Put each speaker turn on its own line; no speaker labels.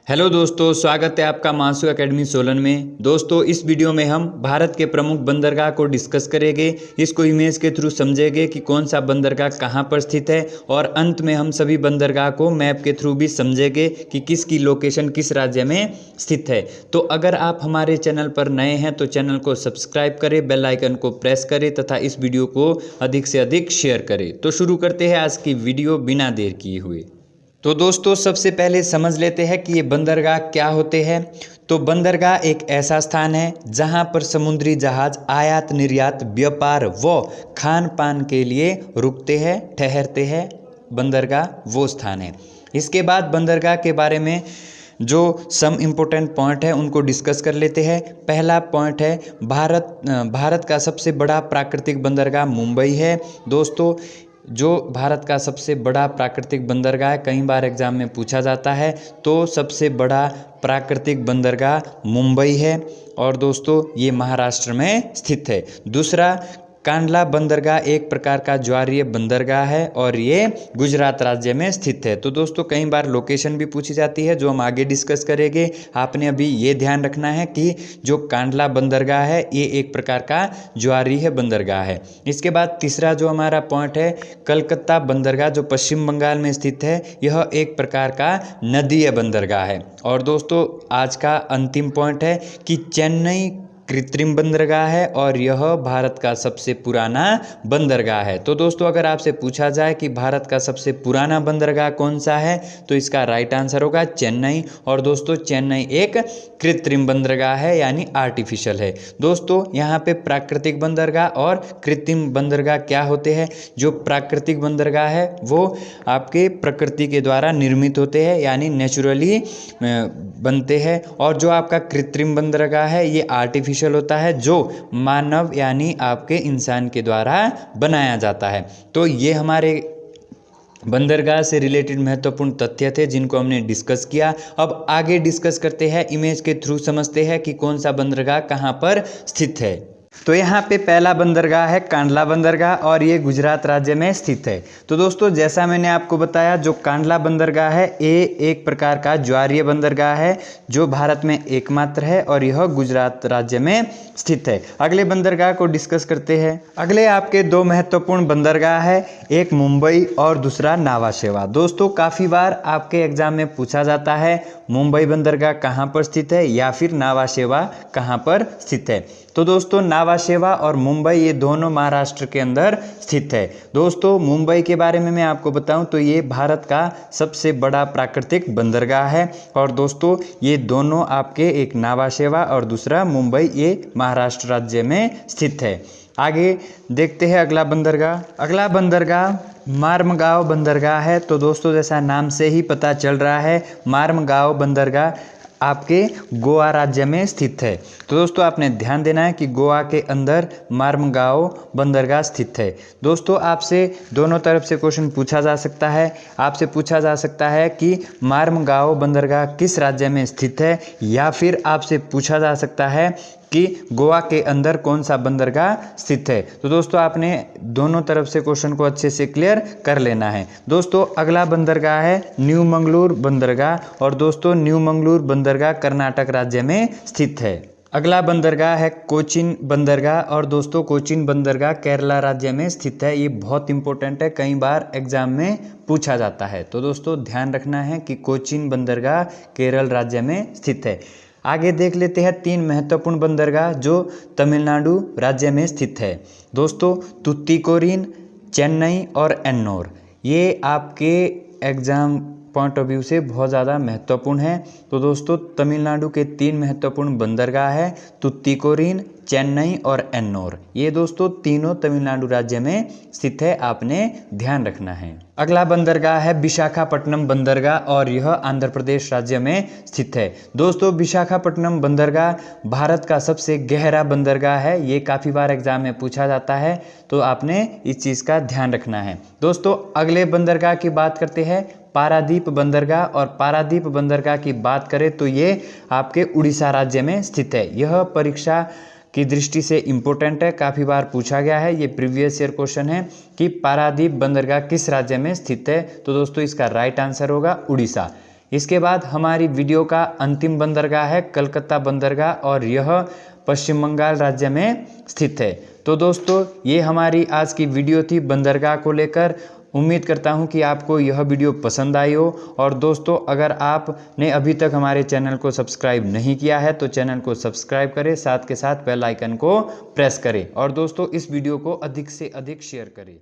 Hello दोस्तों, स्वागत है आपका मानसू एकेडमी सोलन में। दोस्तों, इस वीडियो में हम भारत के प्रमुख बंदरगाह को डिस्कस करेंगे। इसको इमेज के थ्रू समझेंगे कि कौन सा बंदरगाह कहाँ पर स्थित है, और अंत में हम सभी बंदरगाह को मैप के थ्रू भी समझेंगे कि किसकी लोकेशन किस राज्य में स्थित है। तो अगर आप हमारे चैनल पर नए हैं तो चैनल को सब्सक्राइब करें, बेल आइकन को प्रेस करें तथा इस वीडियो को अधिक से अधिक शेयर करें। तो शुरू करते हैं आज की वीडियो बिना देर किए हुए। तो दोस्तों, सबसे पहले समझ लेते हैं कि ये बंदरगाह क्या होते हैं। तो बंदरगाह एक ऐसा स्थान है जहां पर समुद्री जहाज आयात निर्यात व्यापार व खान पान के लिए रुकते हैं, ठहरते हैं। बंदरगाह वो स्थान है। इसके बाद बंदरगाह के बारे में जो सम इम्पोर्टेंट पॉइंट है उनको डिस्कस कर लेते हैं। पहला पॉइंट है भारत का सबसे बड़ा प्राकृतिक बंदरगाह मुंबई है। दोस्तों, जो भारत का सबसे बड़ा प्राकृतिक बंदरगाह है, कई बार एग्जाम में पूछा जाता है, तो सबसे बड़ा प्राकृतिक बंदरगाह मुंबई है और दोस्तों ये महाराष्ट्र में स्थित है। दूसरा, कांडला बंदरगाह एक प्रकार का ज्वारीय बंदरगाह है और ये गुजरात राज्य में स्थित है। तो दोस्तों, कई बार लोकेशन भी पूछी जाती है जो हम आगे डिस्कस करेंगे। आपने अभी ये ध्यान रखना है कि जो कांडला बंदरगाह है ये एक प्रकार का ज्वारीय बंदरगाह है। इसके बाद तीसरा जो हमारा पॉइंट है, कलकत्ता बंदरगाह जो पश्चिम बंगाल में स्थित है, यह एक प्रकार का नदीय बंदरगाह है। और दोस्तों, आज का अंतिम पॉइंट है कि चेन्नई कृत्रिम बंदरगाह है और यह भारत का सबसे पुराना बंदरगाह है। तो दोस्तों, अगर आपसे पूछा जाए कि भारत का सबसे पुराना बंदरगाह कौन सा है तो इसका राइट आंसर होगा चेन्नई। और दोस्तों, चेन्नई एक कृत्रिम बंदरगाह है यानी आर्टिफिशियल है। दोस्तों, यहाँ पे प्राकृतिक बंदरगाह और कृत्रिम बंदरगाह क्या होते हैं। जो प्राकृतिक बंदरगाह है वो आपके प्रकृति के द्वारा निर्मित होते हैं यानी नेचुरली बनते हैं, और जो आपका कृत्रिम बंदरगाह है ये आर्टिफिशियल होता है जो मानव यानी आपके इंसान के द्वारा बनाया जाता है। तो ये हमारे बंदरगाह से रिलेटेड महत्वपूर्ण तथ्य थे जिनको हमने डिस्कस किया। अब आगे डिस्कस करते हैं, इमेज के थ्रू समझते हैं कि कौन सा बंदरगाह कहाँ पर स्थित है। तो यहाँ पे पहला बंदरगाह है कांडला बंदरगाह और ये गुजरात राज्य में स्थित है। तो दोस्तों, जैसा मैंने आपको बताया, जो कांडला बंदरगाह है ये एक प्रकार का ज्वारीय बंदरगाह है जो भारत में एकमात्र है और यह गुजरात राज्य में स्थित है। अगले बंदरगाह को डिस्कस करते हैं। अगले आपके दो महत्वपूर्ण बंदरगाह है, एक मुंबई और दूसरा नावा शेवा। दोस्तों, काफ़ी बार आपके एग्जाम में पूछा जाता है मुंबई बंदरगाह कहाँ पर स्थित है या फिर नावा शेवा कहाँ पर स्थित है। तो दोस्तों, नावा शेवा और मुंबई ये दोनों महाराष्ट्र के अंदर स्थित है। दोस्तों, मुंबई के बारे में मैं आपको बताऊं तो ये भारत का सबसे बड़ा प्राकृतिक बंदरगाह है और दोस्तों ये दोनों आपके, एक नावा शेवा और दूसरा मुंबई, ये महाराष्ट्र राज्य में स्थित है। आगे देखते हैं अगला बंदरगाह। अगला बंदरगाह मार्मगांव बंदरगाह है। तो दोस्तों, जैसा नाम से ही पता चल रहा है, मार्मगांव बंदरगाह आपके गोवा राज्य में स्थित है। तो दोस्तों, आपने ध्यान देना है कि गोवा के अंदर मार्मगांव बंदरगाह स्थित है। दोस्तों, आपसे दोनों तरफ से क्वेश्चन पूछा जा सकता है। आपसे पूछा जा सकता है कि मार्मगांव बंदरगाह किस राज्य में स्थित है, या फिर आपसे पूछा जा सकता है कि गोवा के अंदर कौन सा बंदरगाह स्थित है। तो दोस्तों, आपने दोनों तरफ से क्वेश्चन को अच्छे से क्लियर कर लेना है। दोस्तों, अगला बंदरगाह है न्यू मंगलूर बंदरगाह और दोस्तों न्यू मंगलूर बंदरगाह कर्नाटक राज्य में स्थित है। अगला बंदरगाह है कोचीन बंदरगाह और दोस्तों कोचीन बंदरगाह केरला राज्य में स्थित है। ये बहुत इंपॉर्टेंट है, कई बार एग्जाम में पूछा जाता है। तो दोस्तों, ध्यान रखना है कि कोचीन बंदरगाह केरल राज्य में स्थित है। आगे देख लेते हैं तीन महत्वपूर्ण बंदरगाह जो तमिलनाडु राज्य में स्थित है। दोस्तों, तुतीकोरिन, चेन्नई और एन्नोर, ये आपके एग्जाम पॉइंट ऑफ व्यू से बहुत ज़्यादा महत्वपूर्ण है। तो दोस्तों, तमिलनाडु के तीन महत्वपूर्ण बंदरगाह है, तुतीकोरिन, चेन्नई और एन्नोर। ये दोस्तों तीनों तमिलनाडु राज्य में स्थित है, आपने ध्यान रखना है। अगला बंदरगाह है विशाखापट्टनम बंदरगाह और यह आंध्र प्रदेश राज्य में स्थित है। दोस्तों, विशाखापट्टनम बंदरगाह भारत का सबसे गहरा बंदरगाह है। ये काफ़ी बार एग्जाम में पूछा जाता है, तो आपने इस चीज़ का ध्यान रखना है। दोस्तों, अगले बंदरगाह की बात करते हैं, पारादीप बंदरगाह। और पारादीप बंदरगाह की बात करें तो ये आपके उड़ीसा राज्य में स्थित है। यह परीक्षा की दृष्टि से इम्पोर्टेंट है, काफ़ी बार पूछा गया है, ये प्रीवियस ईयर क्वेश्चन है कि पारादीप बंदरगाह किस राज्य में स्थित है। तो दोस्तों इसका राइट आंसर होगा उड़ीसा। इसके बाद हमारी वीडियो का अंतिम बंदरगाह है कलकत्ता बंदरगाह और यह पश्चिम बंगाल राज्य में स्थित है। तो दोस्तों ये हमारी आज की वीडियो थी बंदरगाह को लेकर। उम्मीद करता हूँ कि आपको यह वीडियो पसंद आई हो। और दोस्तों अगर आपने अभी तक हमारे चैनल को सब्सक्राइब नहीं किया है तो चैनल को सब्सक्राइब करें, साथ के साथ बेल आइकन को प्रेस करें और दोस्तों इस वीडियो को अधिक से अधिक शेयर करें।